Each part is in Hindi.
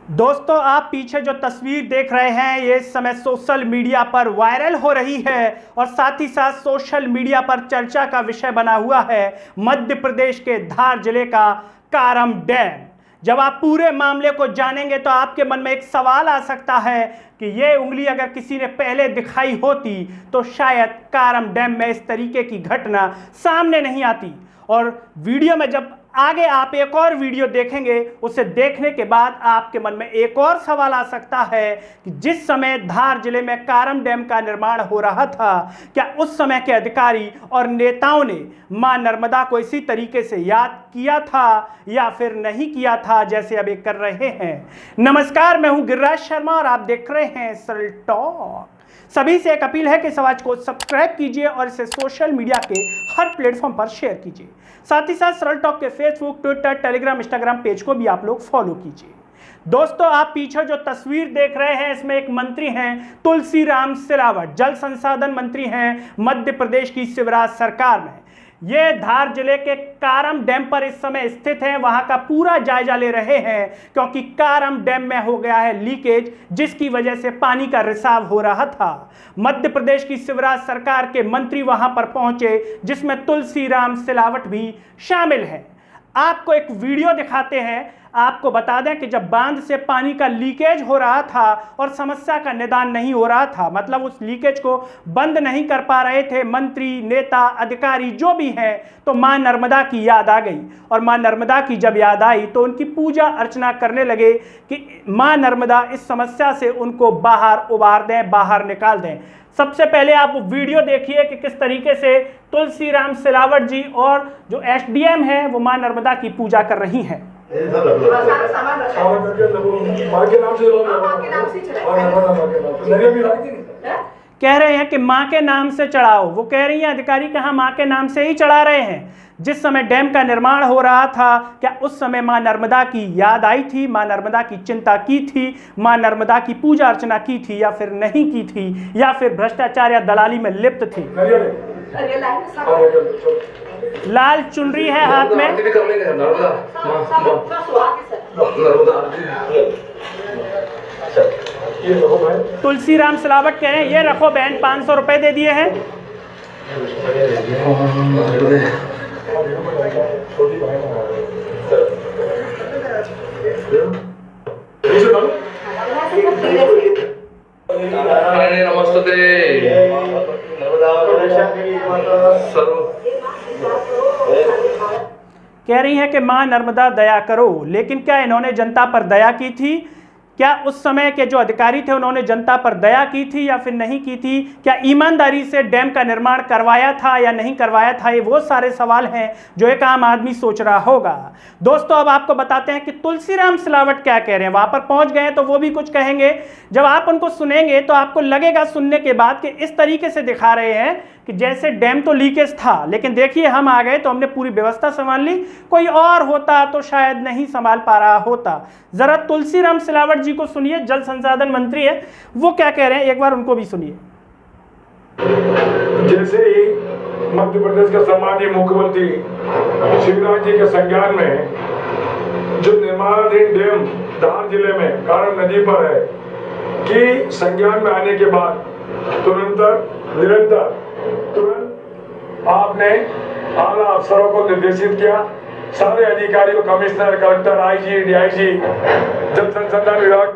दोस्तों, आप पीछे जो तस्वीर देख रहे हैं ये इस समय सोशल मीडिया पर वायरल हो रही है और साथ ही साथ सोशल मीडिया पर चर्चा का विषय बना हुआ है मध्य प्रदेश के धार जिले का कारम डैम। जब आप पूरे मामले को जानेंगे तो आपके मन में एक सवाल आ सकता है कि ये उंगली अगर किसी ने पहले दिखाई होती तो शायद कारम डैम में इस तरीके की घटना सामने नहीं आती। और वीडियो में जब आगे आप एक और वीडियो देखेंगे, उसे देखने के बाद आपके मन में एक और सवाल आ सकता है कि जिस समय धार जिले में कारम डैम का निर्माण हो रहा था, क्या उस समय के अधिकारी और नेताओं ने मां नर्मदा को इसी तरीके से याद किया था या फिर नहीं किया था जैसे अब ये कर रहे हैं। नमस्कार, मैं हूं गिरिराज शर्मा और आप देख रहे हैं सरल टॉक। सभी से एक अपील है कि इस आवाज को सब्सक्राइब कीजिए और इसे सोशल मीडिया के हर प्लेटफॉर्म पर शेयर कीजिए। साथ ही साथ सरल टॉक के Facebook, Twitter, Telegram, Instagram page को भी आप लोग फॉलो कीजिए। दोस्तों, आप पीछे जो तस्वीर देख रहे हैं इसमें एक मंत्री हैं तुलसीराम सिलावट, जल संसाधन मंत्री हैं मध्य प्रदेश की शिवराज सरकार में। ये धार जिले के कारम डैम पर इस समय स्थित हैं, वहां का पूरा जायजा ले रहे हैं क्योंकि कारम डैम में हो गया है लीकेज, जिसकी वजह से पानी का रिसाव हो रहा था। मध्य प्रदेश की शिवराज सरकार के मंत्री वहां पर पहुंचे, जिसमें तुलसीराम सिलावट भी शामिल है। आपको एक वीडियो दिखाते हैं। आपको बता दें कि जब बांध से पानी का लीकेज हो रहा था और समस्या का निदान नहीं हो रहा था, मतलब उस लीकेज को बंद नहीं कर पा रहे थे मंत्री, नेता, अधिकारी जो भी हैं, तो मां नर्मदा की याद आ गई। और मां नर्मदा की जब याद आई तो उनकी पूजा अर्चना करने लगे कि मां नर्मदा इस समस्या से उनको बाहर उबार दें, बाहर निकाल दें। सबसे पहले आप वीडियो देखिए कि किस तरीके से तुलसीराम सिलावट जी और जो एसडीएम है वो मां नर्मदा की पूजा कर रही हैं। कह रहे हैं कि मां के नाम से चढ़ाओ। वो कह रही हैं अधिकारी कहाँ मां के नाम से ही चढ़ा रहे हैं। जिस समय डैम का निर्माण हो रहा था, क्या उस समय मां नर्मदा की याद आई थी, मां नर्मदा की चिंता की थी, मां नर्मदा की पूजा अर्चना की थी या फिर नहीं की थी, या फिर भ्रष्टाचार या दलाली में लिप्त थी। लाल चुनरी है हाथ में। तुलसीराम सिलावट कह रहे हैं ये रखो बहन, 500 रुपए दे दिए हैं। कह रही है कि मां नर्मदा दया करो। लेकिन क्या इन्होंने जनता पर दया की थी? क्या उस समय के जो अधिकारी थे उन्होंने जनता पर दया की थी या फिर नहीं की थी? क्या ईमानदारी से डैम का निर्माण करवाया था या नहीं करवाया था? ये वो सारे सवाल हैं जो एक आम आदमी सोच रहा होगा। दोस्तों, अब आपको बताते हैं कि तुलसीराम सिलावट क्या कह रहे हैं। वहां पर पहुंच गए तो वो भी कुछ कहेंगे। जब आप उनको सुनेंगे तो आपको लगेगा सुनने के बाद कि इस तरीके से दिखा रहे हैं कि जैसे डैम तो लीकेज था, लेकिन देखिए हम आ गए तो हमने पूरी व्यवस्था संभाल ली। कोई और होता तो शायद नहीं संभाल पा रहा होता। जरा तुलसीराम सिलावट जी को सुनिए, जल संसाधन मंत्री है, वो क्या कह रहे हैं, एक बार उनको भी सुनिए। जैसे ही मध्य प्रदेश के सम्मानीय मुख्यमंत्री शिवराज जी के संज्ञान में जो निर्माणाधीन डैम धार जिले में कारम नदी पर है कि संज्ञान में आने के बाद तुरंत आपने आला अफसरों को निर्देशित किया, सारे अधिकारियों, कमिश्नर, कलेक्टर, आईजी, डीआईजी, जल संसाधन विभाग।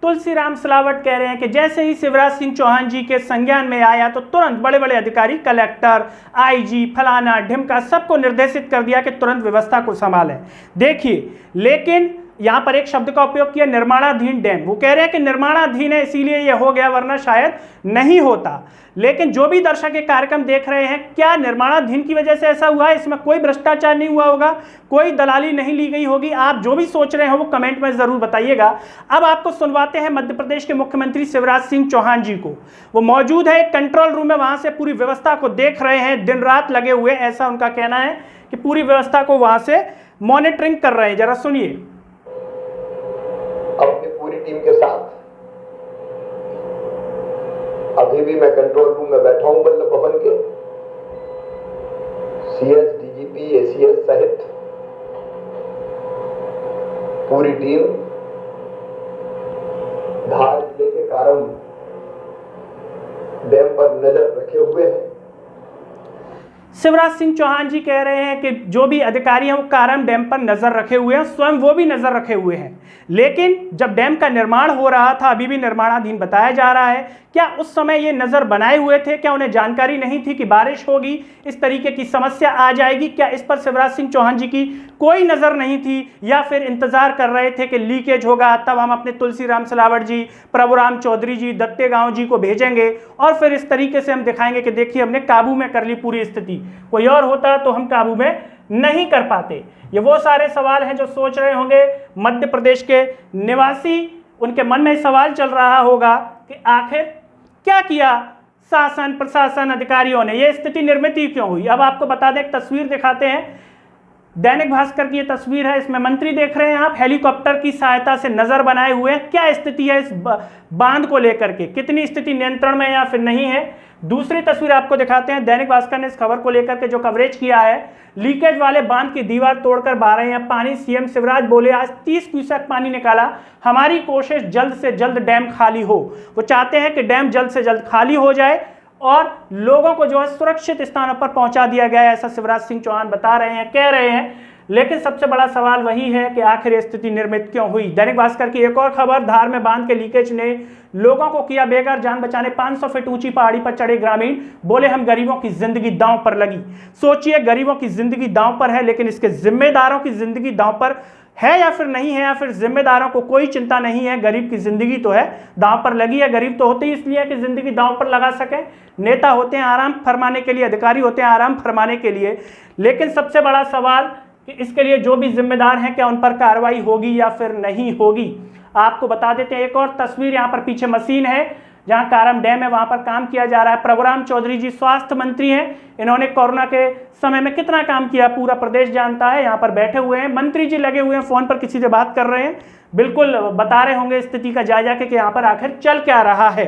तुलसीराम सिलावट कह रहे हैं कि जैसे ही शिवराज सिंह चौहान जी के संज्ञान में आया तो तुरंत बड़े बड़े अधिकारी, कलेक्टर, आईजी, फलाना ढिमका, सबको निर्देशित कर दिया कि तुरंत व्यवस्था को संभालें। देखिए, लेकिन यहाँ पर एक शब्द का उपयोग किया, निर्माणाधीन डैम। वो कह रहे हैं कि निर्माणाधीन है इसीलिए ये हो गया, वरना शायद नहीं होता। लेकिन जो भी दर्शक ये कार्यक्रम देख रहे हैं, क्या निर्माणाधीन की वजह से ऐसा हुआ है? इसमें कोई भ्रष्टाचार नहीं हुआ होगा, कोई दलाली नहीं ली गई होगी? आप जो भी सोच रहे हो वो कमेंट में जरूर बताइएगा। अब आपको सुनवाते हैं मध्य प्रदेश के मुख्यमंत्री शिवराज सिंह चौहान जी को। वो मौजूद है एक कंट्रोल रूम में, वहां से पूरी व्यवस्था को देख रहे हैं, दिन रात लगे हुए, ऐसा उनका कहना है कि पूरी व्यवस्था को वहां से मॉनिटरिंग कर रहे हैं। जरा सुनिए। अपनी पूरी टीम के साथ अभी भी मैं कंट्रोल रूम में बैठा हूं बल्लभ भवन के। सीएस, डीजीपी, एसीएस सहित पूरी टीम शिवराज सिंह चौहान जी कह रहे हैं कि जो भी अधिकारी हैं वो कारम डैम पर नजर रखे हुए हैं, स्वयं वो भी नजर रखे हुए हैं। लेकिन जब डैम का निर्माण हो रहा था, अभी भी निर्माणाधीन बताया जा रहा है, क्या उस समय ये नजर बनाए हुए थे? क्या उन्हें जानकारी नहीं थी कि बारिश होगी, इस तरीके की समस्या आ जाएगी? क्या इस पर शिवराज सिंह चौहान जी की कोई नजर नहीं थी, या फिर इंतजार कर रहे थे कि लीकेज होगा तब हम अपने तुलसीराम सिलावट जी, प्रभुराम चौधरी जी, दत्तेगांव जी को भेजेंगे और फिर इस तरीके से हम दिखाएंगे कि देखिए हमने काबू में कर ली पूरी स्थिति। कोई और होता तो हम काबू में नहीं कर पाते। ये वो सारे सवाल हैं जो सोच रहे होंगे मध्य प्रदेश के निवासी, उनके मन में सवाल चल रहा होगा कि आखिर क्या किया शासन प्रशासन अधिकारियों ने, ये स्थिति निर्मित ही क्यों हुई। अब आपको बता दें, एक तस्वीर दिखाते हैं, दैनिक भास्कर की ये तस्वीर है, इसमें मंत्री देख रहे हैं आप हेलीकॉप्टर की सहायता से नजर बनाए हुए हैं। क्या स्थिति है इस बांध को लेकर के, कितनी स्थिति नियंत्रण में या फिर नहीं है। दूसरी तस्वीर आपको दिखाते हैं, दैनिक भास्कर ने इस खबर को लेकर के जो कवरेज किया है, लीकेज वाले बांध की दीवार तोड़कर बहा रहे हैं पानी, सीएम शिवराज बोले आज 30 क्यूसेक पानी निकाला, हमारी कोशिश जल्द से जल्द डैम खाली हो। वो चाहते हैं कि डैम जल्द से जल्द खाली हो जाए और लोगों को जो है सुरक्षित स्थानों पर पहुंचा दिया गया है, ऐसा शिवराज सिंह चौहान बता रहे हैं, कह रहे हैं। लेकिन सबसे बड़ा सवाल वही है कि आखिर ये स्थिति निर्मित क्यों हुई। दैनिक भास्कर की एक और खबर, धार में बांध के लीकेज ने लोगों को किया बेघर, जान बचाने 500 फीट ऊंची पहाड़ी पर चढ़े ग्रामीण, बोले हम गरीबों की जिंदगी दांव पर लगी। सोचिए, गरीबों की जिंदगी दांव पर है, लेकिन इसके जिम्मेदारों की जिंदगी दांव पर है या फिर नहीं है, या फिर जिम्मेदारों को कोई चिंता नहीं है, गरीब की जिंदगी तो है दांव पर लगी है। गरीब तो होते ही इसलिए कि जिंदगी दांव पर लगा सकें, नेता होते हैं आराम फरमाने के लिए, अधिकारी होते हैं आराम फरमाने के लिए। लेकिन सबसे बड़ा सवाल कि इसके लिए जो भी जिम्मेदार हैं क्या उन पर कार्रवाई होगी या फिर नहीं होगी। आपको बता देते हैं, एक और तस्वीर, यहाँ पर पीछे मशीन है जहां कारम डैम है, वहां पर काम किया जा रहा है। प्रभुराम चौधरी जी स्वास्थ्य मंत्री हैं, इन्होंने कोरोना के समय में कितना काम किया पूरा प्रदेश जानता है। यहाँ पर बैठे हुए हैं, मंत्री जी लगे हुए हैं, फोन पर किसी से बात कर रहे हैं, बिल्कुल बता रहे होंगे स्थिति का जायजा कि यहाँ पर आखिर चल क्या रहा है।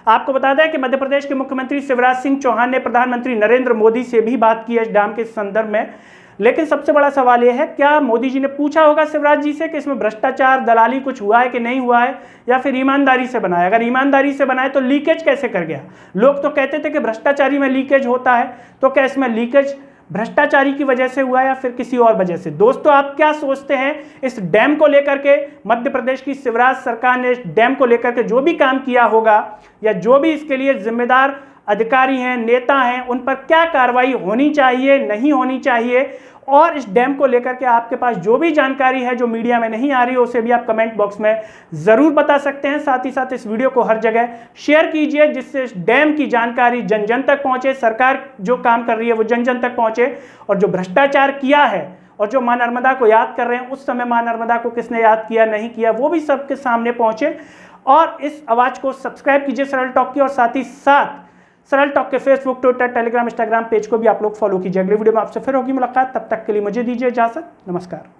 आपको बता दें कि मध्य प्रदेश के मुख्यमंत्री शिवराज सिंह चौहान ने प्रधानमंत्री नरेंद्र मोदी से भी बात की है इस डैम के संदर्भ में। लेकिन सबसे बड़ा सवाल यह है, क्या मोदी जी ने पूछा होगा शिवराज जी से कि इसमें भ्रष्टाचार दलाली कुछ हुआ है कि नहीं हुआ है, या फिर ईमानदारी से बनाया। अगर ईमानदारी से बनाए तो लीकेज कैसे कर गया। लोग तो कहते थे कि भ्रष्टाचारी में लीकेज होता है, तो क्या इसमें लीकेज भ्रष्टाचारी की वजह से हुआ या फिर किसी और वजह से। दोस्तों, आप क्या सोचते हैं इस डैम को लेकर के? मध्य प्रदेश की शिवराज सरकार ने इस डैम को लेकर के जो भी काम किया होगा, या जो भी इसके लिए जिम्मेदार अधिकारी हैं, नेता हैं, उन पर क्या कार्रवाई होनी चाहिए, नहीं होनी चाहिए। और इस डैम को लेकर के आपके पास जो भी जानकारी है जो मीडिया में नहीं आ रही हो, उसे भी आप कमेंट बॉक्स में ज़रूर बता सकते हैं। साथ ही साथ इस वीडियो को हर जगह शेयर कीजिए, जिससे इस डैम की जानकारी जन जन तक पहुंचे, सरकार जो काम कर रही है वो जन जन तक पहुंचे, और जो भ्रष्टाचार किया है और जो मां नर्मदा को याद कर रहे हैं, उस समय मां नर्मदा को किसने याद किया, नहीं किया, वो भी सबके सामने पहुंचे। और इस आवाज़ को सब्सक्राइब कीजिए सरल टॉक की, और साथ ही साथ सरल टॉक के Facebook, Twitter, Telegram, Instagram page को भी आप लोग फॉलो कीजिए। अगली वीडियो में आपसे फिर होगी मुलाकात, तब तक के लिए मुझे दीजिए इजाजत, नमस्कार।